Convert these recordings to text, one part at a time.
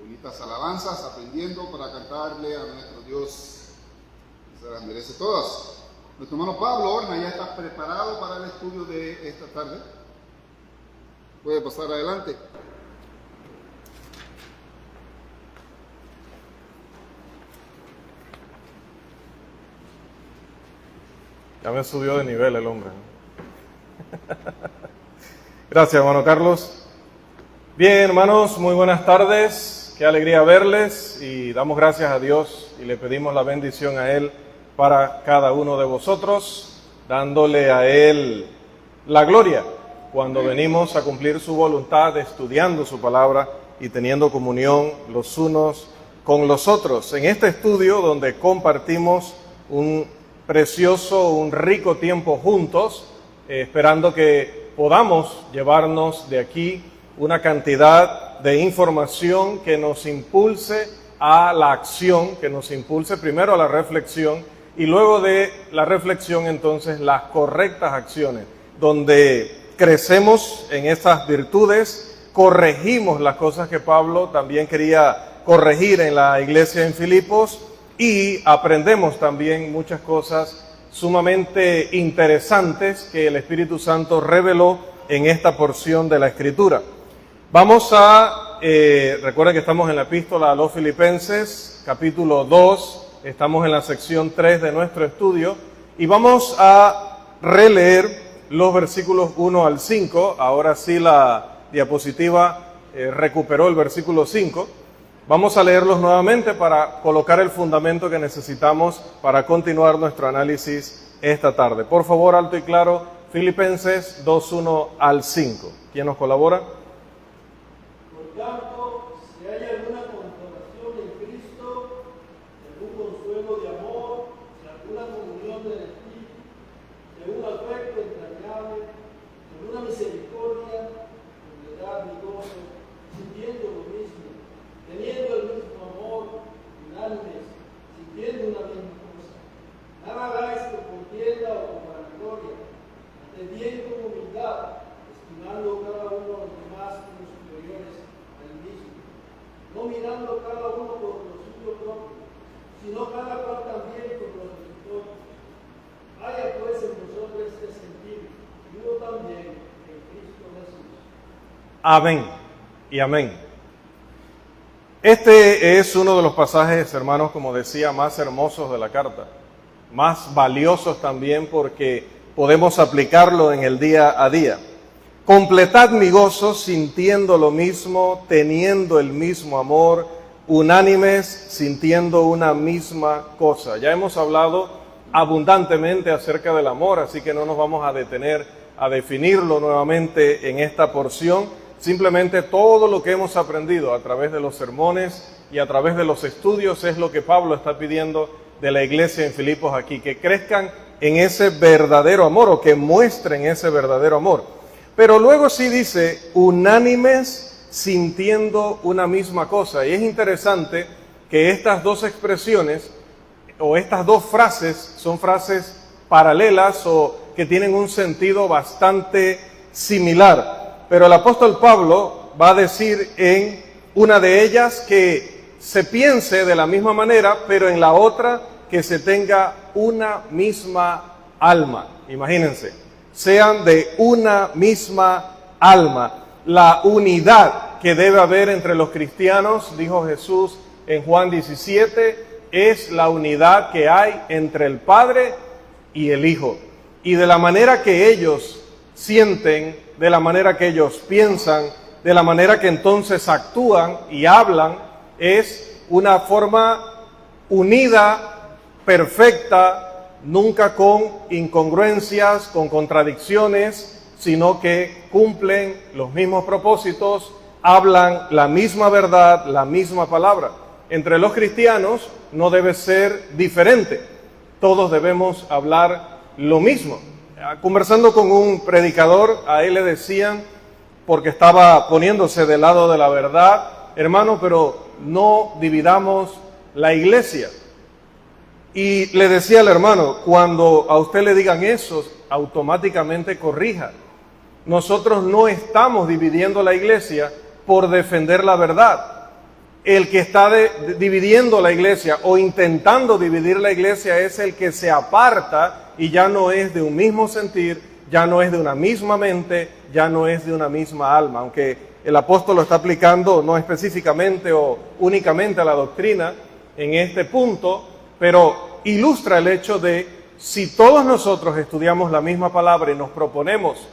bonitas alabanzas, aprendiendo para cantarle a nuestro Dios, que se las merece todas. Nuestro hermano Pablo Horna ya está preparado para el estudio de esta tarde. Puede pasar adelante. Ya me subió de nivel el hombre. Gracias, hermano Carlos. Bien, hermanos, muy buenas tardes. Qué alegría verles y damos gracias a Dios y le pedimos la bendición a Él para cada uno de vosotros, dándole a Él la gloria cuando venimos a cumplir su voluntad, estudiando su palabra y teniendo comunión los unos con los otros. En este estudio donde compartimos un precioso, un rico tiempo juntos, esperando que podamos llevarnos de aquí una cantidad de información que nos impulse a la acción, que nos impulse primero a la reflexión y luego de la reflexión entonces las correctas acciones, donde crecemos en estas virtudes, corregimos las cosas que Pablo también quería corregir en la iglesia en Filipos y aprendemos también muchas cosas sumamente interesantes que el Espíritu Santo reveló en esta porción de la Escritura. Vamos a, recuerden que estamos en la epístola a los Filipenses, capítulo 2, estamos en la sección 3 de nuestro estudio y vamos a releer los versículos 1 al 5. Ahora sí la diapositiva recuperó el versículo 5. Vamos a leerlos nuevamente para colocar el fundamento que necesitamos para continuar nuestro análisis esta tarde. Por favor, alto y claro, Filipenses 2, 1 al 5. ¿Quién nos colabora? Por tanto, si hay alguna consolación en Cristo, algún consuelo de amor, si alguna comunión del Espíritu, si algún afecto entrañable, si alguna misericordia, humildad y gozo, sintiendo lo mismo, teniendo el mismo amor, unánimes, sintiendo una misma cosa. Nada hagáis por contienda o por vanagloria, antes bien con humildad, estimando cada uno a los demás como superiores al mismo, no mirando cada uno por lo suyo propio, sino cada cual también por los de su propio. Haya pues en vosotros este sentido, y hubo también en Cristo Jesús. Amén y amén. Este es uno de los pasajes, hermanos, como decía, más hermosos de la carta, más valiosos también porque podemos aplicarlo en el día a día. Completad mi gozo sintiendo lo mismo, teniendo el mismo amor, unánimes, sintiendo una misma cosa. Ya hemos hablado abundantemente acerca del amor, así que no nos vamos a detener a definirlo nuevamente en esta porción. Simplemente todo lo que hemos aprendido a través de los sermones y a través de los estudios es lo que Pablo está pidiendo de la iglesia en Filipos aquí, que crezcan en ese verdadero amor o que muestren ese verdadero amor. Pero luego sí dice, unánimes sintiendo una misma cosa. Y es interesante que estas dos expresiones o estas dos frases son frases paralelas o que tienen un sentido bastante similar. Pero el apóstol Pablo va a decir en una de ellas que se piense de la misma manera, pero en la otra que se tenga una misma alma. Imagínense, sean de una misma alma. La unidad que debe haber entre los cristianos, dijo Jesús en Juan 17, es la unidad que hay entre el Padre y el Hijo. Y de la manera que ellos sienten, de la manera que ellos piensan, de la manera que entonces actúan y hablan, es una forma unida, perfecta, nunca con incongruencias, con contradicciones, sino que cumplen los mismos propósitos, hablan la misma verdad, la misma palabra. Entre los cristianos no debe ser diferente, todos debemos hablar lo mismo. Conversando con un predicador, a él le decían, porque estaba poniéndose del lado de la verdad, hermano, pero no dividamos la iglesia. Y le decía al hermano, cuando a usted le digan eso, automáticamente corrija. Nosotros no estamos dividiendo la iglesia por defender la verdad. el que está dividiendo la iglesia o intentando dividir la iglesia es el que se aparta y ya no es de un mismo sentir, ya no es de una misma mente, ya no es de una misma alma. Aunque el apóstol lo está aplicando no específicamente o únicamente a la doctrina en este punto, pero ilustra el hecho de si todos nosotros estudiamos la misma palabra y nos proponemos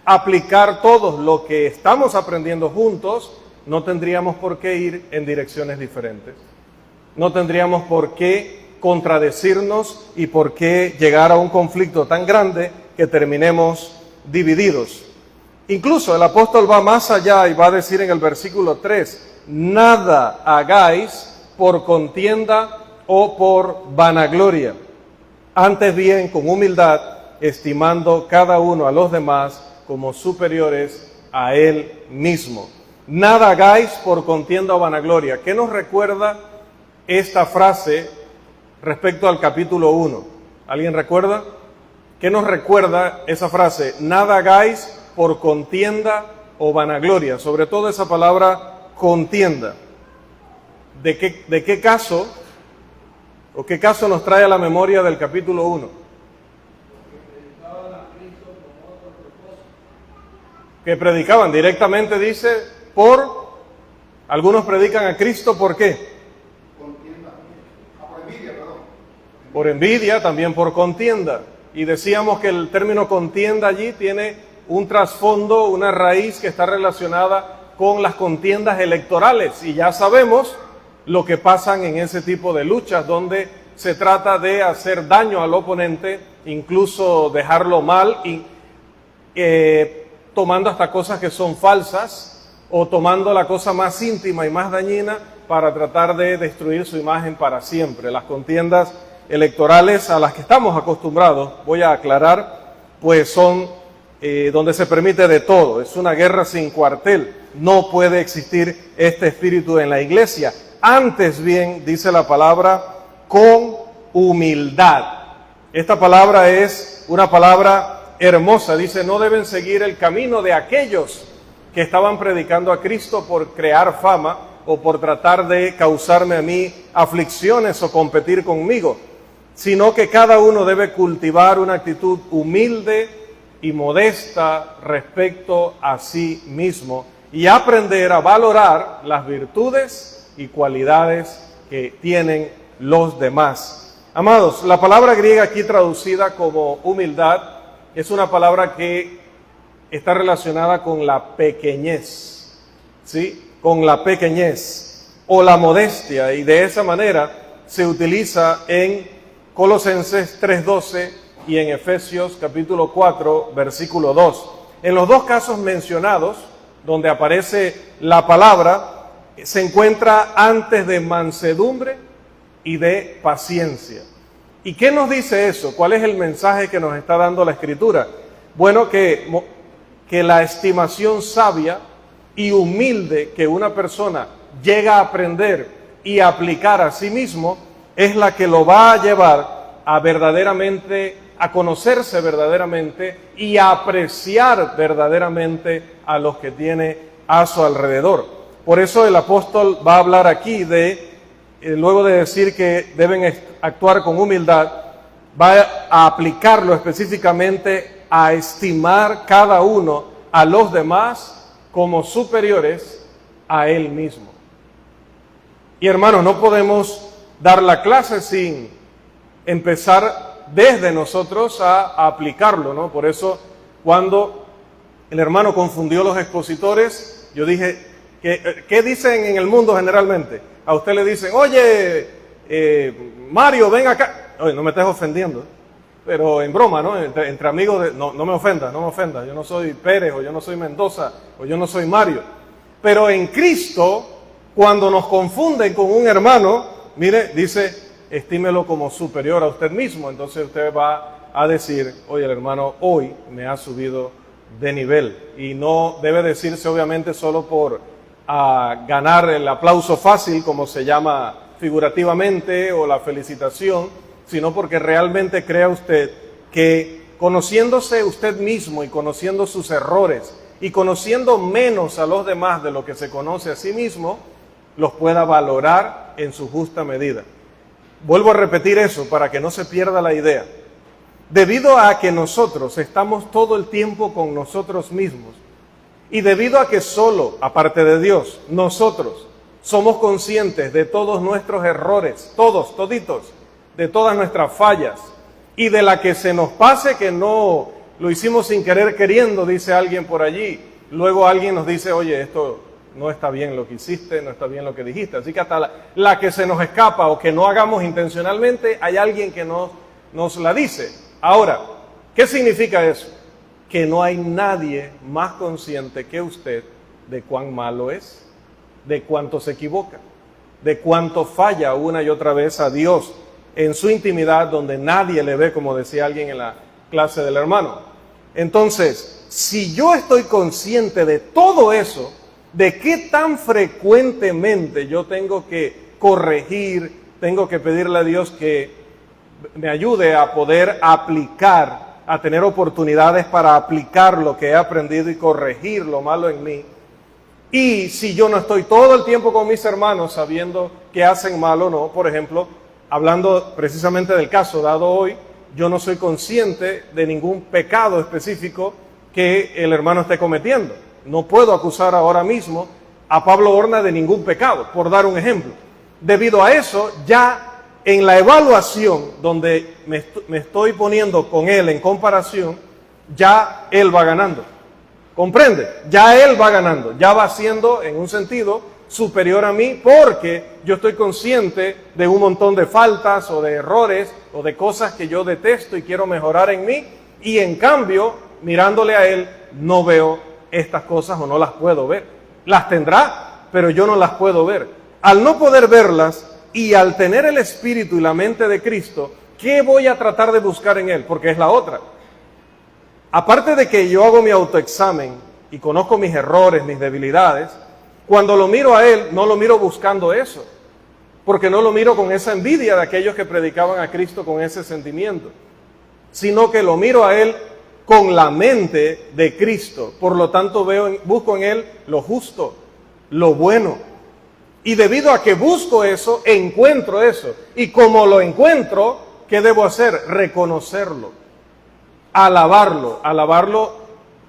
aplicar todos lo que estamos aprendiendo juntos, no tendríamos por qué ir en direcciones diferentes. No tendríamos por qué contradecirnos y por qué llegar a un conflicto tan grande que terminemos divididos. Incluso el apóstol va más allá y va a decir en el versículo 3, nada hagáis por contienda o por vanagloria. Antes bien, con humildad, estimando cada uno a los demás como superiores a él mismo. Nada hagáis por contienda o vanagloria. ¿Qué nos recuerda esta frase respecto al capítulo 1? ¿Alguien recuerda? ¿Qué nos recuerda esa frase? Nada hagáis por contienda o vanagloria. Sobre todo esa palabra contienda. ¿De qué caso o qué caso nos trae a la memoria del capítulo 1? Que predicaban directamente, dice, algunos predican a Cristo, ¿por qué? Por envidia, perdón. Por envidia, también por contienda. Y decíamos que el término contienda allí tiene un trasfondo, una raíz que está relacionada con las contiendas electorales. Y ya sabemos lo que pasan en ese tipo de luchas, donde se trata de hacer daño al oponente, incluso dejarlo mal, y tomando hasta cosas que son falsas, o tomando la cosa más íntima y más dañina para tratar de destruir su imagen para siempre. Las contiendas electorales a las que estamos acostumbrados, voy a aclarar, pues son donde se permite de todo. Es una guerra sin cuartel. No puede existir este espíritu en la iglesia. Antes bien, dice la palabra, con humildad. Esta palabra es una palabra hermosa. Dice, no deben seguir el camino de aquellos que estaban predicando a Cristo por crear fama o por tratar de causarme a mí aflicciones o competir conmigo, sino que cada uno debe cultivar una actitud humilde y modesta respecto a sí mismo y aprender a valorar las virtudes y cualidades que tienen los demás. Amados, la palabra griega aquí traducida como humildad es una palabra que está relacionada con la pequeñez, ¿sí? Con la pequeñez o la modestia, y de esa manera se utiliza en Colosenses 3:12 y en Efesios capítulo 4, versículo 2. En los dos casos mencionados, donde aparece la palabra, se encuentra antes de mansedumbre y de paciencia. ¿Y qué nos dice eso? ¿Cuál es el mensaje que nos está dando la Escritura? Bueno, que la estimación sabia y humilde que una persona llega a aprender y aplicar a sí mismo es la que lo va a llevar a verdaderamente, a conocerse verdaderamente y a apreciar verdaderamente a los que tiene a su alrededor. Por eso el apóstol va a hablar aquí luego de decir que deben actuar con humildad, va a aplicarlo específicamente a estimar cada uno a los demás como superiores a él mismo. Y hermanos, no podemos dar la clase sin empezar desde nosotros a aplicarlo, ¿no? Por eso, cuando el hermano confundió los expositores, yo dije, ¿qué dicen en el mundo generalmente? A usted le dicen, oye, Mario, ven acá. Oye, no me estés ofendiendo, pero en broma, ¿no? Entre amigos, no me ofendas, yo no soy Pérez, o yo no soy Mendoza, o yo no soy Mario. Pero en Cristo, cuando nos confunden con un hermano, mire, dice, estímelo como superior a usted mismo. Entonces usted va a decir, oye, el hermano hoy me ha subido de nivel. Y no debe decirse obviamente solo por ganar el aplauso fácil, como se llama figurativamente, o la felicitación, sino porque realmente crea usted que conociéndose usted mismo y conociendo sus errores y conociendo menos a los demás de lo que se conoce a sí mismo, los pueda valorar en su justa medida. Vuelvo a repetir eso para que no se pierda la idea. Debido a que nosotros estamos todo el tiempo con nosotros mismos y debido a que solo, aparte de Dios, nosotros somos conscientes de todos nuestros errores, toditos, de todas nuestras fallas y de la que se nos pase que no lo hicimos sin querer queriendo, dice alguien por allí. Luego alguien nos dice, oye, esto no está bien lo que hiciste, no está bien lo que dijiste. Así que hasta la que se nos escapa o que no hagamos intencionalmente, hay alguien que nos la dice. Ahora, ¿qué significa eso? Que no hay nadie más consciente que usted de cuán malo es, de cuánto se equivoca, de cuánto falla una y otra vez a Dios en su intimidad donde nadie le ve, como decía alguien en la clase del hermano. Entonces, si yo estoy consciente de todo eso, de qué tan frecuentemente yo tengo que corregir, tengo que pedirle a Dios que me ayude a poder aplicar, a tener oportunidades para aplicar lo que he aprendido y corregir lo malo en mí. Y si yo no estoy todo el tiempo con mis hermanos sabiendo que hacen mal o no, por ejemplo, hablando precisamente del caso dado hoy, yo no soy consciente de ningún pecado específico que el hermano esté cometiendo. No puedo acusar ahora mismo a Pablo Horna de ningún pecado, por dar un ejemplo. Debido a eso, ya en la evaluación donde me estoy poniendo con él en comparación, ya él va ganando. ¿Comprende? Ya él va ganando, ya va siendo en un sentido superior a mí porque yo estoy consciente de un montón de faltas o de errores o de cosas que yo detesto y quiero mejorar en mí y en cambio, mirándole a él, no veo estas cosas o no las puedo ver. Las tendrá, pero yo no las puedo ver. Al no poder verlas y al tener el espíritu y la mente de Cristo, ¿qué voy a tratar de buscar en él? Porque es la otra. Aparte de que yo hago mi autoexamen y conozco mis errores, mis debilidades, cuando lo miro a él, no lo miro buscando eso, porque no lo miro con esa envidia de aquellos que predicaban a Cristo con ese sentimiento, sino que lo miro a él con la mente de Cristo. Por lo tanto, busco en él lo justo, lo bueno. Y debido a que busco eso, encuentro eso. Y como lo encuentro, ¿qué debo hacer? Reconocerlo. Alabarlo,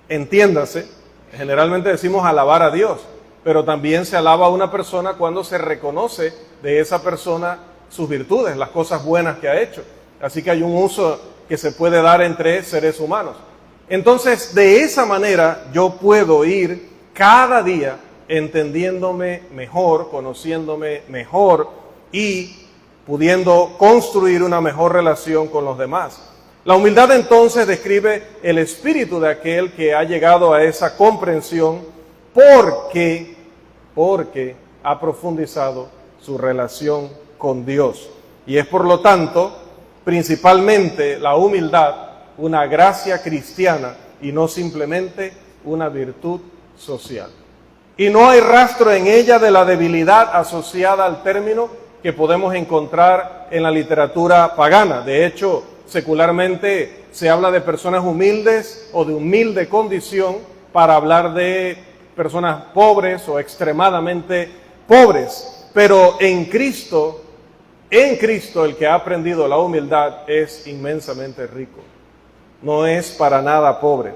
entiéndase, generalmente decimos alabar a Dios, pero también se alaba a una persona cuando se reconoce de esa persona sus virtudes, las cosas buenas que ha hecho. Así que hay un uso que se puede dar entre seres humanos. Entonces, de esa manera yo puedo ir cada día entendiéndome mejor, conociéndome mejor y pudiendo construir una mejor relación con los demás. La humildad entonces describe el espíritu de aquel que ha llegado a esa comprensión porque ha profundizado su relación con Dios. Y es por lo tanto, principalmente la humildad, una gracia cristiana y no simplemente una virtud social. Y no hay rastro en ella de la debilidad asociada al término que podemos encontrar en la literatura pagana. De hecho, secularmente se habla de personas humildes o de humilde condición para hablar de personas pobres o extremadamente pobres. Pero en Cristo el que ha aprendido la humildad es inmensamente rico. No es para nada pobre.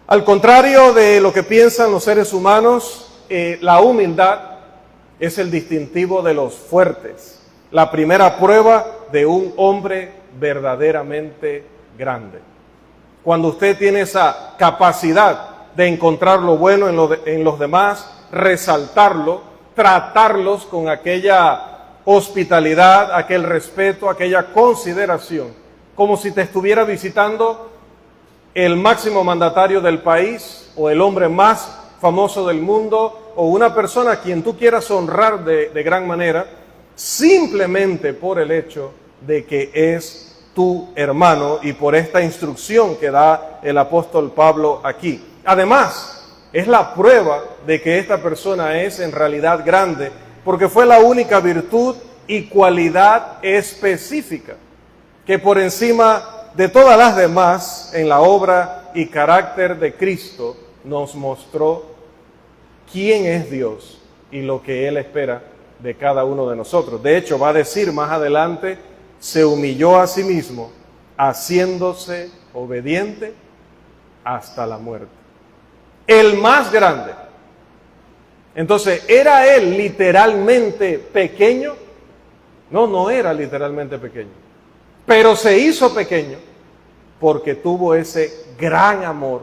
Al contrario de lo que piensan los seres humanos, la humildad es el distintivo de los fuertes. La primera prueba de un hombre verdaderamente grande. Cuando usted tiene esa capacidad de encontrar lo bueno en los demás, resaltarlo, tratarlos con aquella hospitalidad, aquel respeto, aquella consideración, como si te estuviera visitando el máximo mandatario del país o el hombre más famoso del mundo o una persona a quien tú quieras honrar de gran manera, simplemente por el hecho de que es tu hermano y por esta instrucción que da el apóstol Pablo aquí. Además, es la prueba de que esta persona es en realidad grande, porque fue la única virtud y cualidad específica que por encima de todas las demás en la obra y carácter de Cristo nos mostró quién es Dios, y lo que Él espera de cada uno de nosotros. De hecho, va a decir más adelante, se humilló a sí mismo, haciéndose obediente hasta la muerte. El más grande. Entonces, ¿era Él literalmente pequeño? No, no era literalmente pequeño. Pero se hizo pequeño porque tuvo ese gran amor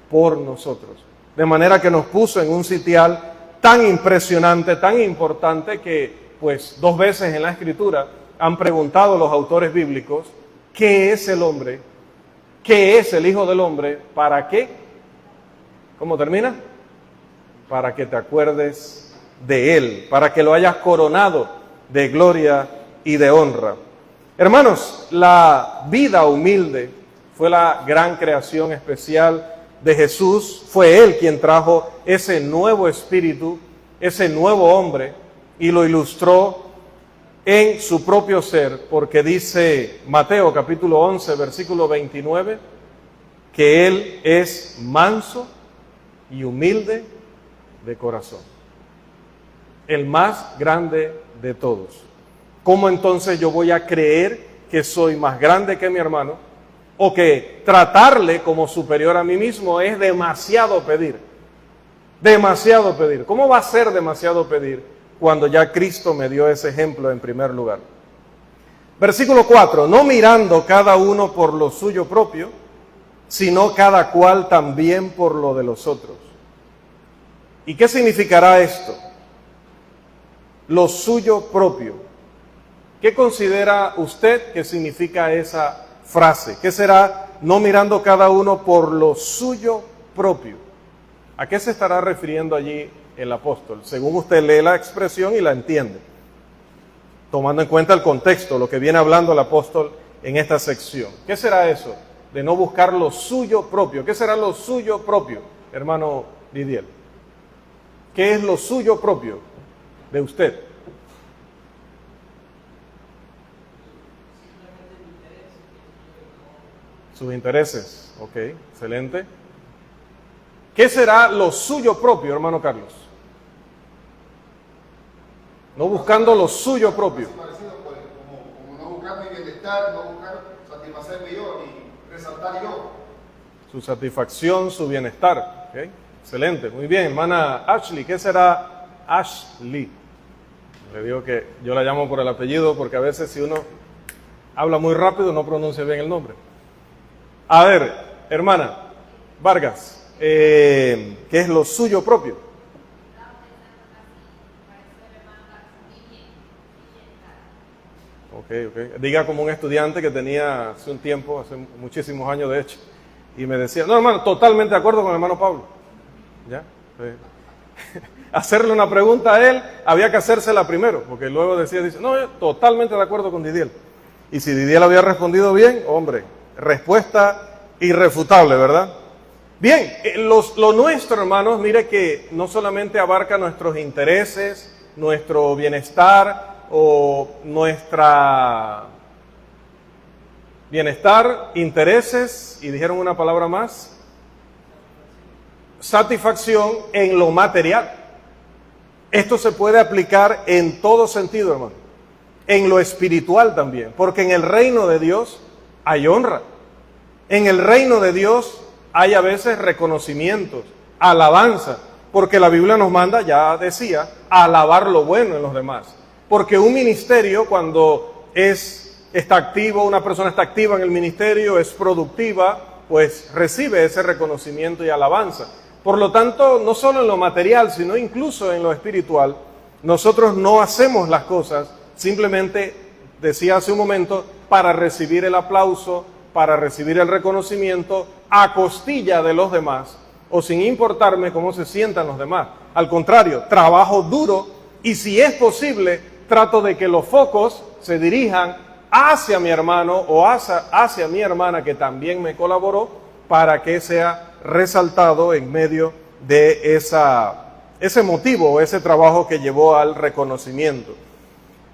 por nosotros. De manera que nos puso en un sitial tan impresionante, tan importante, que pues 2 veces en la Escritura han preguntado los autores bíblicos, ¿qué es el hombre? ¿Qué es el Hijo del Hombre? ¿Para qué? ¿Cómo termina? Para que te acuerdes de Él, para que lo hayas coronado de gloria y de honra. Hermanos, la vida humilde fue la gran creación especial de Jesús. Fue Él quien trajo ese nuevo espíritu, ese nuevo hombre, y lo ilustró en su propio ser, porque dice Mateo capítulo 11, versículo 29, que Él es manso y humilde de corazón. El más grande de todos. ¿Cómo entonces yo voy a creer que soy más grande que mi hermano? O que tratarle como superior a mí mismo es demasiado pedir. Demasiado pedir. ¿Cómo va a ser demasiado pedir cuando ya Cristo me dio ese ejemplo en primer lugar? Versículo 4. No mirando cada uno por lo suyo propio, sino cada cual también por lo de los otros. ¿Y qué significará esto? Lo suyo propio. ¿Qué considera usted que significa esa frase? ¿Qué será no mirando cada uno por lo suyo propio? ¿A qué se estará refiriendo allí el apóstol? Según usted lee la expresión y la entiende, tomando en cuenta el contexto, lo que viene hablando el apóstol en esta sección. ¿Qué será eso de no buscar lo suyo propio? ¿Qué será lo suyo propio, hermano Didier? ¿Qué es lo suyo propio de usted? Sus intereses, ok, excelente. ¿Qué será lo suyo propio, hermano Carlos? No buscando lo suyo propio. Como no buscar mi bienestar, no buscar satisfacerme yo y resaltar yo. Su satisfacción, su bienestar, ok, excelente, muy bien. Hermana Ashley, ¿qué será Ashley? Le digo que yo la llamo por el apellido porque a veces si uno habla muy rápido no pronuncia bien el nombre. A ver, hermana Vargas, ¿qué es lo suyo propio? Ok. Diga como un estudiante que tenía hace un tiempo, hace muchísimos años de hecho, y me decía, no hermano, totalmente de acuerdo con el hermano Pablo. ¿Ya? Hacerle una pregunta a él, había que hacérsela primero, porque luego dice, no, yo totalmente de acuerdo con Didier. Y si Didier había respondido bien, hombre, respuesta irrefutable, ¿verdad? Bien, lo nuestro, hermanos, mire que no solamente abarca nuestros intereses, nuestro bienestar o nuestra bienestar, intereses, y dijeron una palabra más, satisfacción en lo material. Esto se puede aplicar en todo sentido, hermano. En lo espiritual también, porque en el reino de Dios hay honra. En el reino de Dios hay a veces reconocimientos, alabanza, porque la Biblia nos manda, ya decía, a alabar lo bueno en los demás. Porque un ministerio, cuando está activo, una persona está activa en el ministerio, es productiva, pues recibe ese reconocimiento y alabanza. Por lo tanto, no solo en lo material, sino incluso en lo espiritual, nosotros no hacemos las cosas simplemente, decía hace un momento, para recibir el aplauso, para recibir el reconocimiento a costilla de los demás o sin importarme cómo se sientan los demás. Al contrario, trabajo duro y si es posible, trato de que los focos se dirijan hacia mi hermano o hacia mi hermana que también me colaboró para que sea resaltado en medio de ese motivo o ese trabajo que llevó al reconocimiento.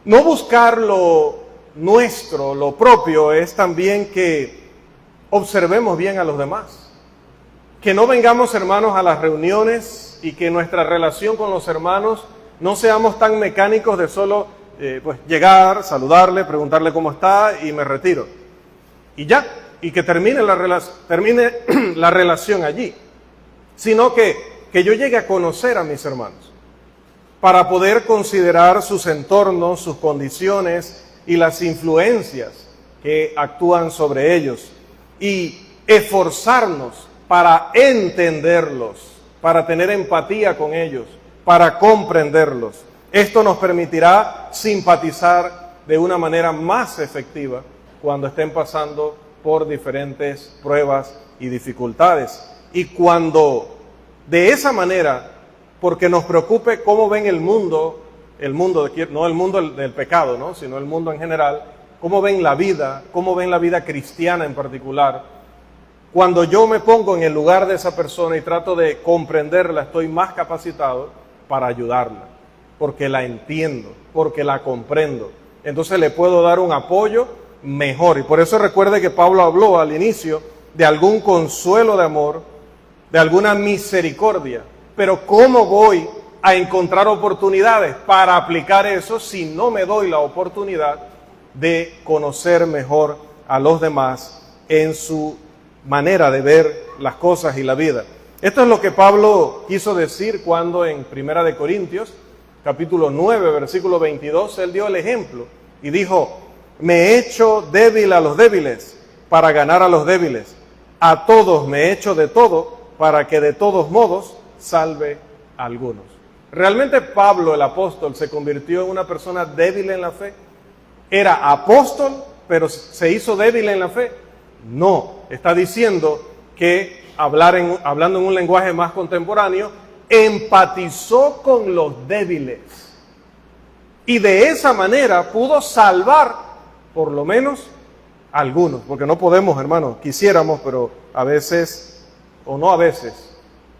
No buscar lo nuestro, lo propio, es también que observemos bien a los demás. Que no vengamos, hermanos, a las reuniones y que nuestra relación con los hermanos No seamos tan mecánicos de solo pues llegar, saludarle, preguntarle cómo está y me retiro. Y ya, y que termine la relación allí. Sino que yo llegue a conocer a mis hermanos para poder considerar sus entornos, sus condiciones y las influencias que actúan sobre ellos y esforzarnos para entenderlos, para tener empatía con ellos, para comprenderlos. Esto nos permitirá simpatizar de una manera más efectiva cuando estén pasando por diferentes pruebas y dificultades. Y cuando de esa manera, porque nos preocupe cómo ven el mundo, no el mundo del pecado, ¿no? Sino el mundo en general, cómo ven la vida cristiana en particular. Cuando yo me pongo en el lugar de esa persona y trato de comprenderla, estoy más capacitado para ayudarla, porque la entiendo, porque la comprendo. Entonces le puedo dar un apoyo mejor. Y por eso recuerde que Pablo habló al inicio de algún consuelo de amor, de alguna misericordia. Pero ¿cómo voy a encontrar oportunidades para aplicar eso si no me doy la oportunidad de conocer mejor a los demás en su manera de ver las cosas y la vida? Esto es lo que Pablo quiso decir cuando en 1 de Corintios, capítulo 9, versículo 22, él dio el ejemplo y dijo: me he hecho débil a los débiles para ganar a los débiles. A todos me he hecho de todo para que de todos modos salve a algunos. ¿Realmente Pablo, el apóstol, se convirtió en una persona débil en la fe? ¿Era apóstol, pero se hizo débil en la fe? No, está diciendo que, hablando en un lenguaje más contemporáneo, empatizó con los débiles. Y de esa manera pudo salvar, por lo menos, a algunos. Porque no podemos, hermanos, quisiéramos, pero a veces, o no a veces,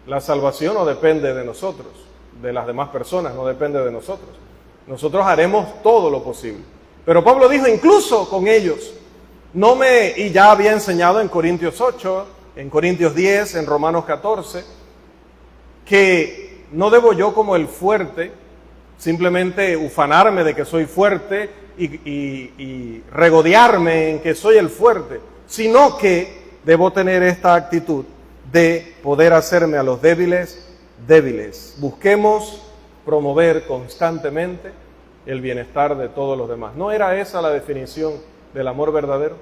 la salvación no depende de nosotros, de las demás personas, no depende de nosotros. Nosotros haremos todo lo posible. Pero Pablo dijo, incluso con ellos, y ya había enseñado en Corintios 8, en Corintios 10, en Romanos 14, que no debo yo como el fuerte, simplemente ufanarme de que soy fuerte y regodearme en que soy el fuerte, sino que debo tener esta actitud de poder hacerme a los débiles débiles. Busquemos promover constantemente el bienestar de todos los demás. ¿No era esa la definición del amor verdadero?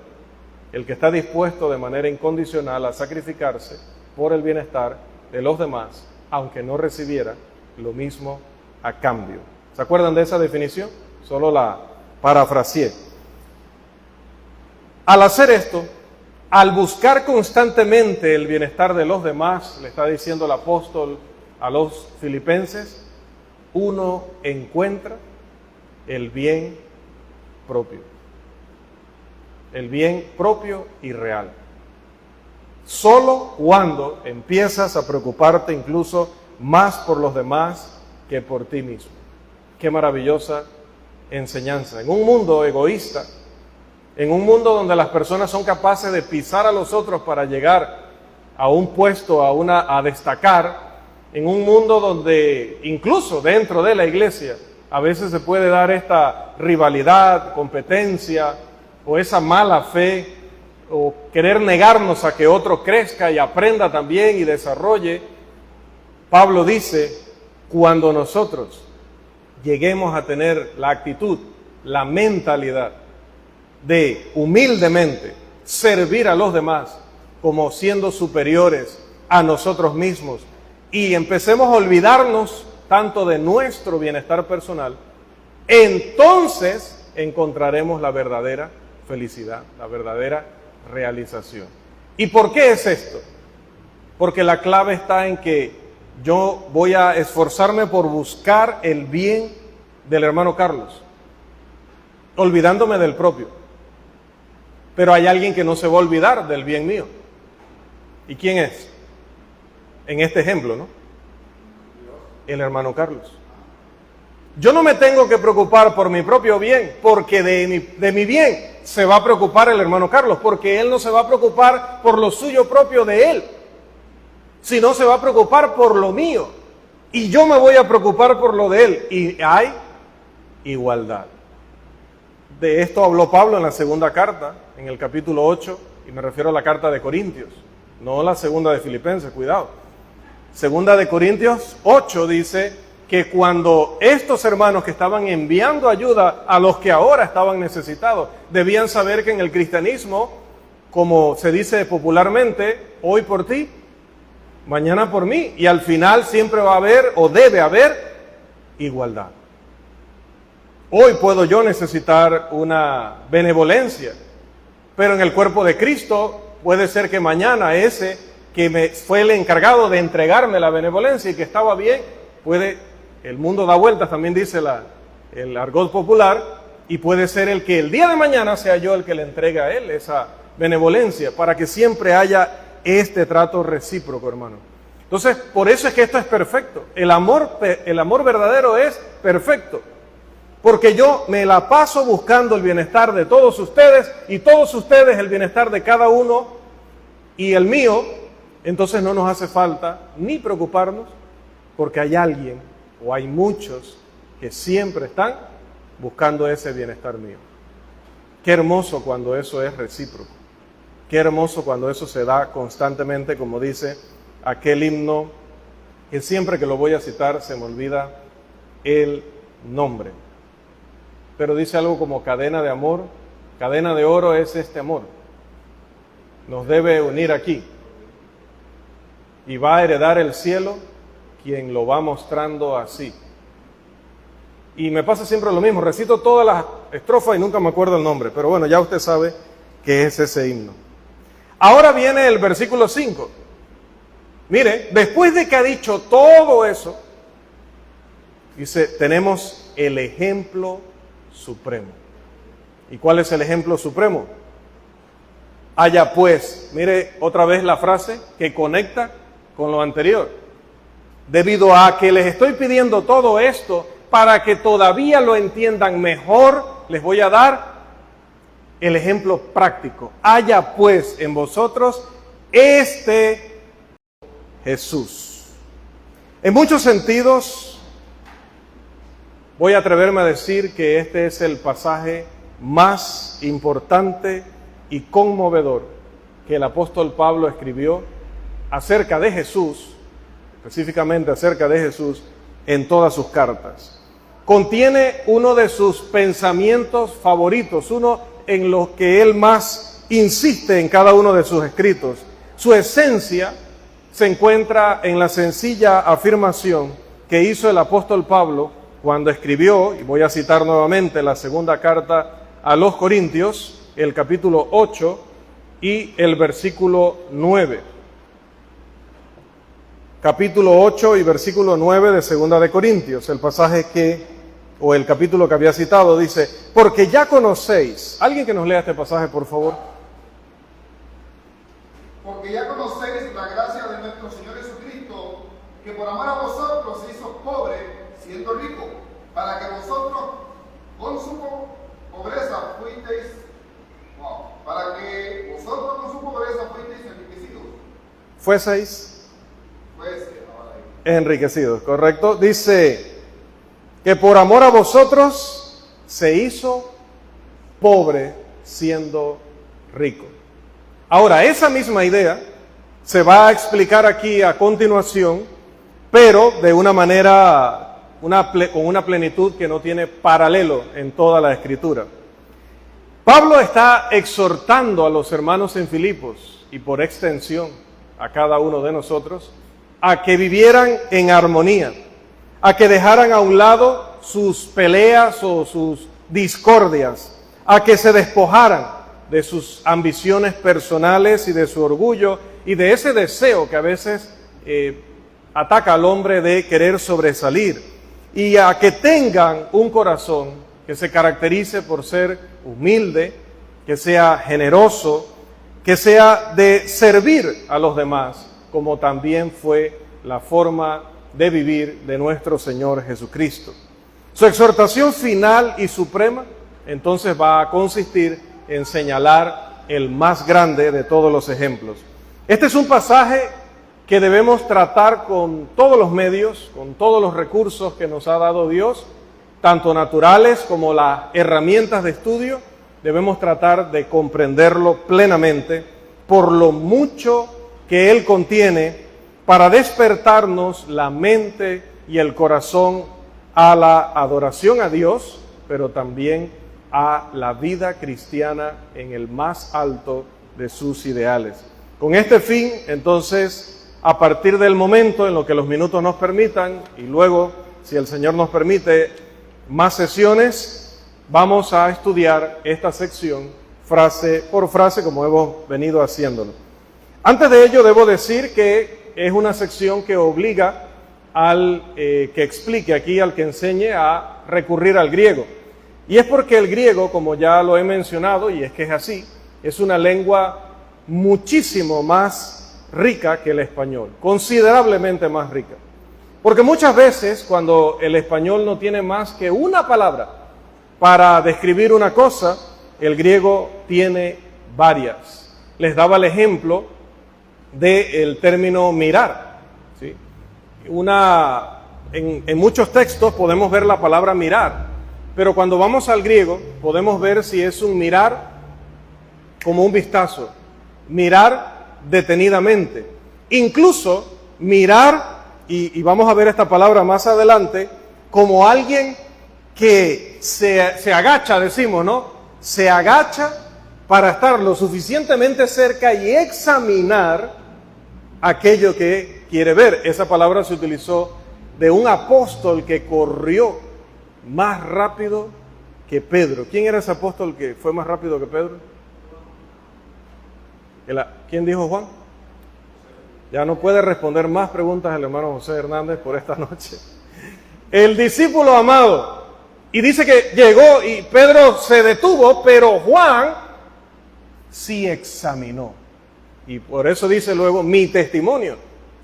El que está dispuesto de manera incondicional a sacrificarse por el bienestar de los demás, aunque no recibiera lo mismo a cambio. ¿Se acuerdan de esa definición? Solo la parafraseé. Al hacer esto, al buscar constantemente el bienestar de los demás, le está diciendo el apóstol a los filipenses, uno encuentra el bien propio. El bien propio y real. Solo cuando empiezas a preocuparte incluso más por los demás que por ti mismo. Qué maravillosa enseñanza. En un mundo egoísta, en un mundo donde las personas son capaces de pisar a los otros para llegar a un puesto, a destacar, en un mundo donde incluso dentro de la iglesia a veces se puede dar esta rivalidad, competencia o esa mala fe o querer negarnos a que otro crezca y aprenda también y desarrolle. Pablo dice, cuando nosotros lleguemos a tener la actitud, la mentalidad de humildemente servir a los demás como siendo superiores a nosotros mismos y empecemos a olvidarnos tanto de nuestro bienestar personal, entonces encontraremos la verdadera felicidad, la verdadera realización. ¿Y por qué es esto? Porque la clave está en que yo voy a esforzarme por buscar el bien del hermano Carlos, olvidándome del propio. Pero hay alguien que no se va a olvidar del bien mío. ¿Y quién es? En este ejemplo, ¿no? El hermano Carlos. Yo no me tengo que preocupar por mi propio bien, porque de mi bien se va a preocupar el hermano Carlos, porque él no se va a preocupar por lo suyo propio de él, sino se va a preocupar por lo mío. y yo me voy a preocupar por lo de él, y hay igualdad. De esto habló Pablo en la segunda carta, en el capítulo 8, y me refiero a la carta de Corintios, no la segunda de Filipenses, cuidado. Segunda de Corintios 8 dice que cuando estos hermanos que estaban enviando ayuda a los que ahora estaban necesitados, debían saber que en el cristianismo, como se dice popularmente, hoy por ti, mañana por mí, y al final siempre va a haber o debe haber igualdad. Hoy puedo yo necesitar una benevolencia, pero en el cuerpo de Cristo puede ser que mañana ese que fue el encargado de entregarme la benevolencia y que estaba bien, el mundo da vueltas, también dice el argot popular, y puede ser el que el día de mañana sea yo el que le entregue a él esa benevolencia, para que siempre haya este trato recíproco, hermano. Entonces, por eso es que esto es perfecto. El amor verdadero es perfecto. Porque yo me la paso buscando el bienestar de todos ustedes y todos ustedes el bienestar de cada uno y el mío. Entonces no nos hace falta ni preocuparnos porque hay alguien o hay muchos que siempre están buscando ese bienestar mío. Qué hermoso cuando eso es recíproco. Qué hermoso cuando eso se da constantemente, como dice aquel himno, que siempre que lo voy a citar se me olvida el nombre. Pero dice algo como cadena de amor, cadena de oro es este amor. Nos debe unir aquí. Y va a heredar el cielo quien lo va mostrando así. Y me pasa siempre lo mismo, recito todas las estrofas y nunca me acuerdo el nombre, pero bueno, ya usted sabe que es ese himno. Ahora viene el versículo 5. Mire, después de que ha dicho todo eso, dice, tenemos el ejemplo supremo. ¿Y cuál es el ejemplo supremo? Haya pues, mire otra vez la frase que conecta con lo anterior. Debido a que les estoy pidiendo todo esto para que todavía lo entiendan mejor, les voy a dar el ejemplo práctico. Haya pues en vosotros este Jesús. En muchos sentidos, voy a atreverme a decir que este es el pasaje más importante y conmovedor que el apóstol Pablo escribió acerca de Jesús, específicamente acerca de Jesús, en todas sus cartas. Contiene uno de sus pensamientos favoritos, uno en lo que él más insiste en cada uno de sus escritos. Su esencia se encuentra en la sencilla afirmación que hizo el apóstol Pablo cuando escribió, y voy a citar nuevamente la segunda carta a los Corintios, el capítulo 8 y el versículo 9. Capítulo 8 y versículo 9 de segunda de Corintios, el pasaje o el capítulo que había citado, dice, porque ya conocéis, alguien que nos lea este pasaje, por favor. Porque ya conocéis la gracia de nuestro Señor Jesucristo, que por amor a vosotros se hizo pobre, siendo rico, para que vosotros con su pobreza fuisteis enriquecidos. ¿Fueseis? Enriquecidos, correcto. Dice que por amor a vosotros se hizo pobre siendo rico. Ahora, esa misma idea se va a explicar aquí a continuación, pero de una manera, con una plenitud que no tiene paralelo en toda la Escritura. Pablo está exhortando a los hermanos en Filipos, y por extensión a cada uno de nosotros, a que vivieran en armonía, a que dejaran a un lado sus peleas o sus discordias, a que se despojaran de sus ambiciones personales y de su orgullo y de ese deseo que a veces ataca al hombre de querer sobresalir, y a que tengan un corazón que se caracterice por ser humilde, que sea generoso, que sea de servir a los demás, como también fue la forma de vivir de nuestro Señor Jesucristo. Su exhortación final y suprema, entonces, va a consistir en señalar el más grande de todos los ejemplos. Este es un pasaje que debemos tratar con todos los medios, con todos los recursos que nos ha dado Dios, tanto naturales como las herramientas de estudio. Debemos tratar de comprenderlo plenamente por lo mucho que Él contiene para despertarnos la mente y el corazón a la adoración a Dios, pero también a la vida cristiana en el más alto de sus ideales. Con este fin, entonces, a partir del momento en lo que los minutos nos permitan, y luego, si el Señor nos permite, más sesiones, vamos a estudiar esta sección frase por frase como hemos venido haciéndolo. Antes de ello, debo decir que es una sección que obliga al que explique aquí, al que enseñe, a recurrir al griego. Y es porque el griego, como ya lo he mencionado, y es que es así, es una lengua muchísimo más rica que el español, considerablemente más rica. Porque muchas veces cuando el español no tiene más que una palabra para describir una cosa, el griego tiene varias. Les daba el ejemplo del término mirar, ¿sí? En muchos textos podemos ver la palabra mirar, pero cuando vamos al griego podemos ver si es un mirar como un vistazo, mirar detenidamente, incluso mirar, y vamos a ver esta palabra más adelante, como alguien que se agacha, decimos, ¿no? Se agacha para estar lo suficientemente cerca y examinar aquello que quiere ver. Esa palabra se utilizó de un apóstol que corrió más rápido que Pedro. ¿Quién era ese apóstol que fue más rápido que Pedro? ¿Quién dijo Juan? Ya no puede responder más preguntas el hermano José Hernández por esta noche. El discípulo amado. Y dice que llegó y Pedro se detuvo, pero Juan sí examinó. Y por eso dice luego mi testimonio.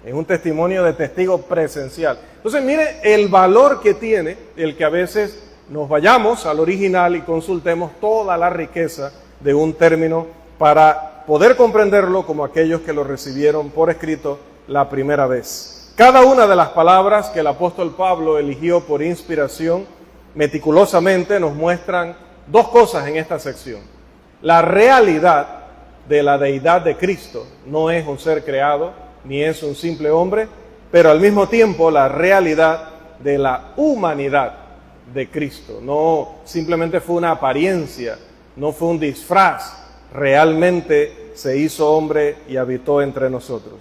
Es un testimonio de testigo presencial. Entonces mire el valor que tiene el que a veces nos vayamos al original y consultemos toda la riqueza de un término para poder comprenderlo como aquellos que lo recibieron por escrito la primera vez. Cada una de las palabras que el apóstol Pablo eligió por inspiración meticulosamente nos muestran dos cosas en esta sección. La realidad de la deidad de Cristo, no es un ser creado, ni es un simple hombre, pero al mismo tiempo la realidad de la humanidad de Cristo. No simplemente fue una apariencia, no fue un disfraz, realmente se hizo hombre y habitó entre nosotros.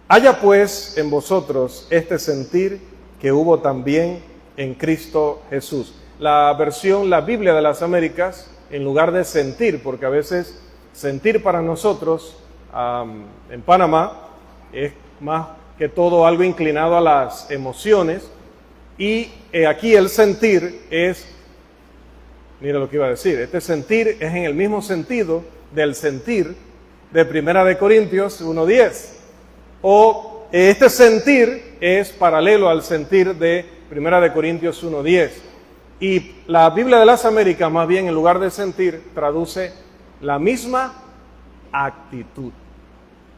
Haya pues en vosotros este sentir que hubo también en Cristo Jesús. La Biblia de las Américas, en lugar de sentir, porque a veces sentir para nosotros en Panamá es más que todo algo inclinado a las emociones, y aquí el sentir es, mira lo que iba a decir, este sentir es en el mismo sentido del sentir de 1 Corintios 1:10, o este sentir es paralelo al sentir de 1 Corintios 1:10, y la Biblia de las Américas más bien en lugar de sentir traduce la misma actitud.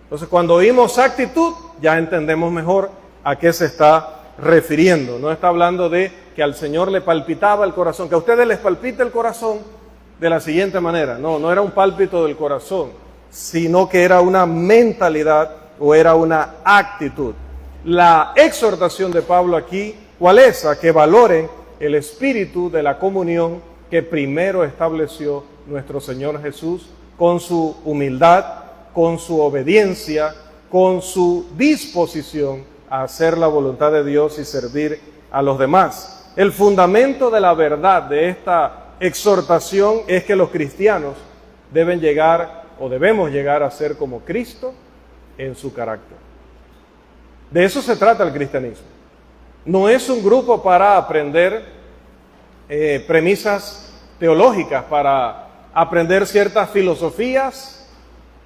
Entonces cuando oímos actitud ya entendemos mejor a qué se está refiriendo. No está hablando de que al Señor le palpitaba el corazón, que a ustedes les palpite el corazón de la siguiente manera. No era un pálpito del corazón, sino que era una mentalidad o era una actitud. La exhortación de Pablo aquí, ¿cuál es? A que valoren el espíritu de la comunión que primero estableció nuestro Señor Jesús con su humildad, con su obediencia, con su disposición a hacer la voluntad de Dios y servir a los demás. El fundamento de la verdad de esta exhortación es que los cristianos deben llegar o debemos llegar a ser como Cristo en su carácter. De eso se trata el cristianismo. No es un grupo para aprender premisas teológicas, para aprender ciertas filosofías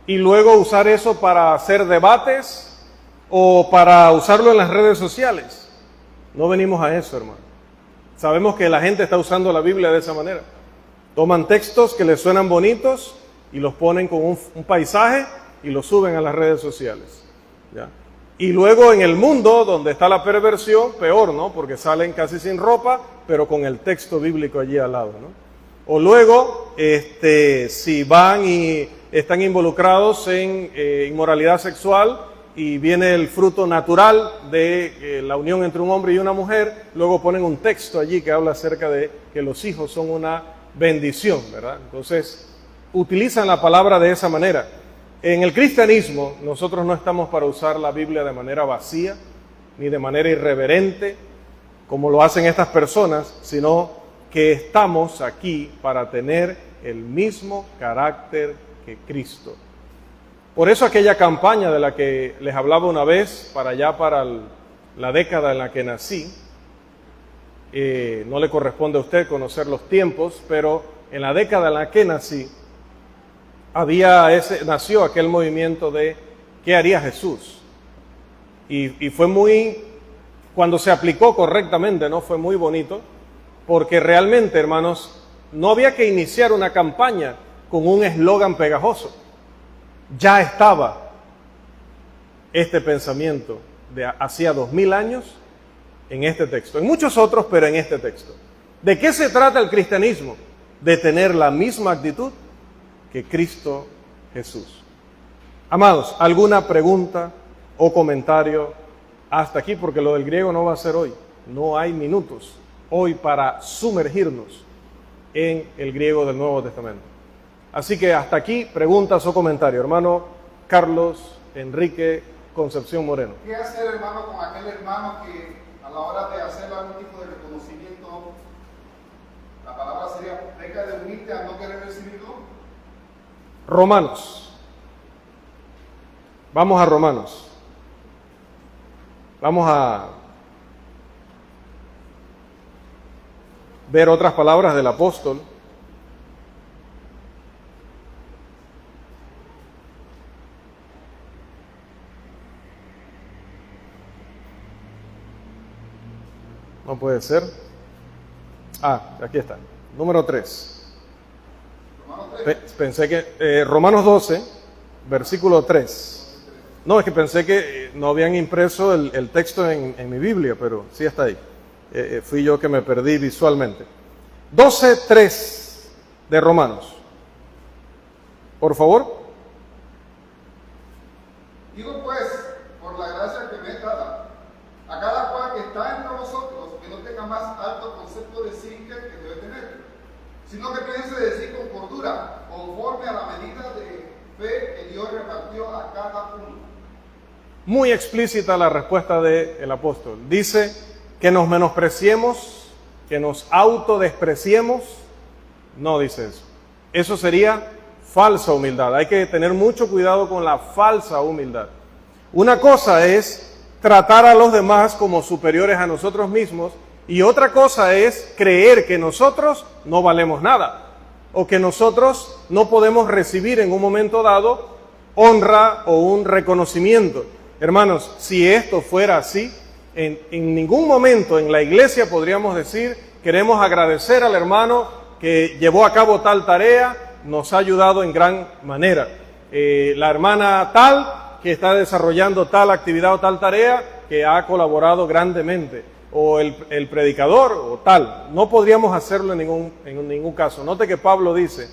y luego usar eso para hacer debates o para usarlo en las redes sociales. No venimos a eso, hermano. Sabemos que la gente está usando la Biblia de esa manera. Toman textos que les suenan bonitos y los ponen con un paisaje y los suben a las redes sociales. ¿Ya? Y luego en el mundo, donde está la perversión, peor, ¿no? Porque salen casi sin ropa, pero con el texto bíblico allí al lado, ¿no? O luego, si van y están involucrados en inmoralidad sexual y viene el fruto natural de la unión entre un hombre y una mujer, luego ponen un texto allí que habla acerca de que los hijos son una bendición, ¿verdad? Entonces, utilizan la palabra de esa manera. En el cristianismo, nosotros no estamos para usar la Biblia de manera vacía, ni de manera irreverente, como lo hacen estas personas, sino que estamos aquí para tener el mismo carácter que Cristo. Por eso aquella campaña de la que les hablaba una vez, para la década en la que nací, no le corresponde a usted conocer los tiempos, pero en la década en la que nací, nació aquel movimiento de ¿qué haría Jesús? Y fue cuando se aplicó correctamente, ¿no? Fue muy bonito, porque realmente, hermanos, no había que iniciar una campaña con un eslogan pegajoso. Ya estaba este pensamiento de hacía 2000 años en este texto, en muchos otros, pero en este texto. ¿De qué se trata el cristianismo? De tener la misma actitud que Cristo Jesús. Amados, ¿alguna pregunta o comentario hasta aquí? Porque lo del griego no va a ser hoy. No hay minutos hoy para sumergirnos en el griego del Nuevo Testamento. Así que hasta aquí, preguntas o comentarios. Hermano Carlos Enrique Concepción Moreno. ¿Qué hacer, hermano, con aquel hermano que a la hora de hacer algún tipo de reconocimiento, la palabra sería peca de unirte a no querer recibirlo? Romanos. Vamos a Romanos. Vamos a ver otras palabras del apóstol. No puede ser. Aquí está. Número 3. Pensé que Romanos 12, versículo 3. No, es que pensé que no habían impreso el texto en mi Biblia, pero sí está ahí. Fui yo que me perdí visualmente. 12:3 de Romanos. Por favor. Digo pues, por la gracia que me es dada, a cada cual que está entre vosotros, que no tenga más alto concepto de sí que debe tener, sino que piense de sí con cordura, conforme a la medida de fe que Dios repartió a cada uno. Muy explícita la respuesta del apóstol. Dice que nos menospreciemos, que nos autodespreciemos. No dice eso. Eso sería falsa humildad. Hay que tener mucho cuidado con la falsa humildad. Una cosa es tratar a los demás como superiores a nosotros mismos, y otra cosa es creer que nosotros no valemos nada, o que nosotros no podemos recibir en un momento dado honra o un reconocimiento. Hermanos, si esto fuera así, en ningún momento en la iglesia podríamos decir, queremos agradecer al hermano que llevó a cabo tal tarea, nos ha ayudado en gran manera. La hermana tal, que está desarrollando tal actividad o tal tarea, que ha colaborado grandemente. O el predicador o tal. No podríamos hacerlo en ningún caso. Note que Pablo dice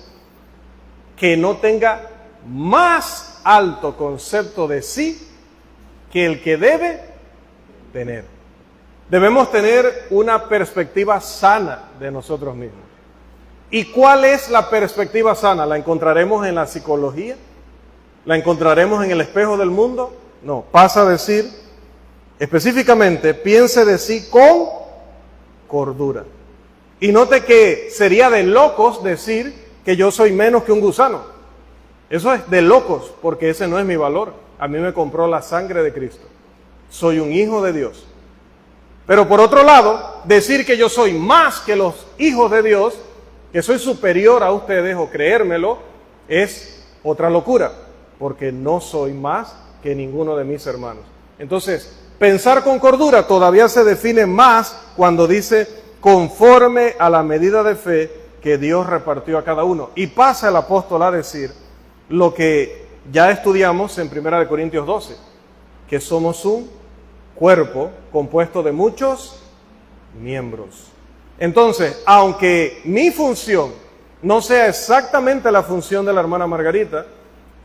que no tenga más alto concepto de sí que el que debe tener. Debemos tener una perspectiva sana de nosotros mismos. ¿Y cuál es la perspectiva sana? ¿La encontraremos en la psicología? ¿La encontraremos en el espejo del mundo? No, pasa a decir específicamente, piense de sí con cordura. Y note que sería de locos decir que yo soy menos que un gusano. Eso es de locos, porque ese no es mi valor. A mí me compró la sangre de Cristo. Soy un hijo de Dios. Pero por otro lado, decir que yo soy más que los hijos de Dios, que soy superior a ustedes o creérmelo, es otra locura, porque no soy más que ninguno de mis hermanos. Entonces, pensar con cordura todavía se define más cuando dice conforme a la medida de fe que Dios repartió a cada uno. Y pasa el apóstol a decir lo que ya estudiamos en 1 Corintios 12, que somos un cuerpo compuesto de muchos miembros. Entonces, aunque mi función no sea exactamente la función de la hermana Margarita,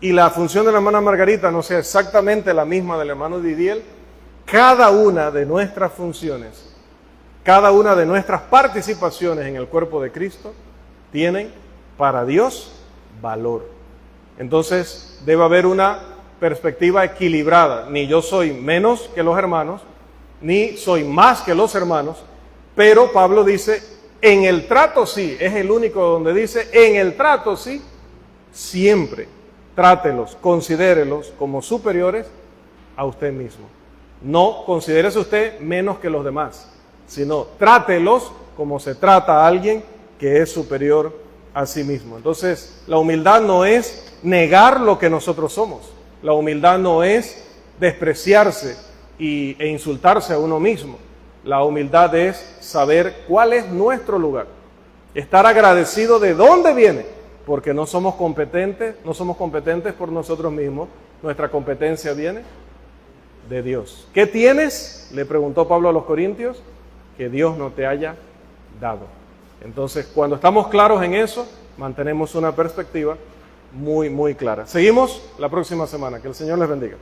y la función de la hermana Margarita no sea exactamente la misma del hermano Didier, cada una de nuestras funciones, cada una de nuestras participaciones en el cuerpo de Cristo, tienen para Dios valor. Entonces, debe haber una perspectiva equilibrada. Ni yo soy menos que los hermanos, ni soy más que los hermanos, pero Pablo dice, en el trato sí, es el único donde dice, en el trato sí, siempre trátelos, considérelos como superiores a usted mismo. No considérese usted menos que los demás, sino trátelos como se trata a alguien que es superior a sí mismo. Entonces, la humildad no es negar lo que nosotros somos. La humildad no es despreciarse e insultarse a uno mismo. La humildad es saber cuál es nuestro lugar. Estar agradecido de dónde viene, porque no somos competentes por nosotros mismos. Nuestra competencia viene de Dios. ¿Qué tienes?, le preguntó Pablo a los Corintios, que Dios no te haya dado. Entonces, cuando estamos claros en eso, mantenemos una perspectiva muy, muy clara. Seguimos la próxima semana. Que el Señor les bendiga.